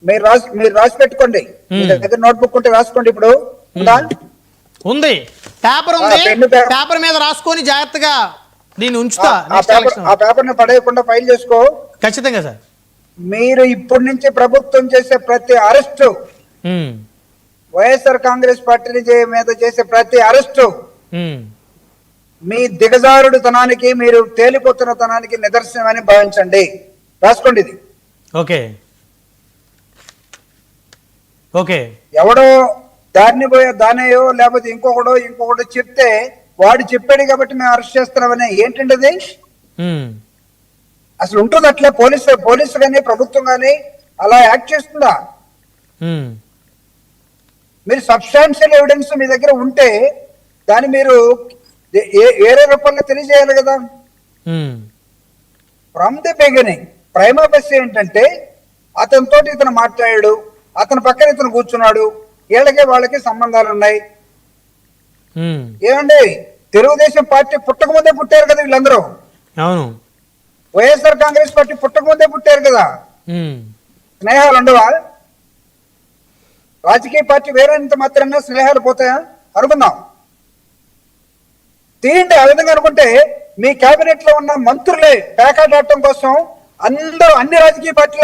మీరు రాసి పెట్టుకోండి. మీ దగ్గర నోట్బుక్ ఉంటే రాసుకోండి. ఇప్పుడు ఉంది, పేపర్ ఉంది, పేపర్ మీద రాసుకొని జాగ్రత్తగా దీన్ని ఉంచుతా. ఆ పేపర్ ని పడేయకుండా ఫైల్ చేసుకో. ఖచ్చితంగా సార్. మీరు ఇప్పటి నుంచి ప్రభుత్వం చేసే ప్రతి అరెస్టు, వైఎస్ఆర్ కాంగ్రెస్ పార్టీ మీద చేసే ప్రతి అరెస్టు మీ దిగజారుడుతనానికి, మీరు తేలిపోతున్న తనానికి నిదర్శనమని భావించండి. రాసుకోండి ఇది. Okay okay. ఎవడో దానేయో లేకపోతే ఇంకొకడో చెప్తే వాడు చెప్పాడు కాబట్టి మేము అరెస్ట్ చేస్తున్నామని ఏంటండి అది? అసలు ఉంటుంది అట్లా? పోలీసు కానీ ప్రభుత్వం కానీ అలా యాక్ట్ చేస్తుందా? మీరు సబ్స్టాన్షియల్ ఎవిడెన్స్ మీ దగ్గర ఉంటే దాన్ని మీరు వేరే రూపంలో తెలియజేయాలి కదా. ఫ్రమ్ ది బిగినింగ్ ప్రైమా బెస్ ఏంటంటే అతనితో ఇతను మాట్లాడాడు, అతని పక్కన ఇతను కూర్చున్నాడు, వాళ్ళకి సంబంధాలు ఉన్నాయి. ఏమండి, తెలుగుదేశం పార్టీ పుట్టకముందే పుట్టారు కదా వీళ్ళందరూ. అవును, వైఎస్ఆర్ కాంగ్రెస్ పార్టీ పుట్టకముందే పుట్టారు కదా. స్నేహాలు ఉండవా? రాజకీయ పార్టీ వేరేంత మాత్రమే స్నేహాలు పోతాయా అనుకుందాం. తీయండి. ఆ విధంగా అనుకుంటే మీ కేబినెట్ లో ఉన్న మంత్రులే పేకాటాడటం కోసం అన్ని రాజకీయ పార్టీలు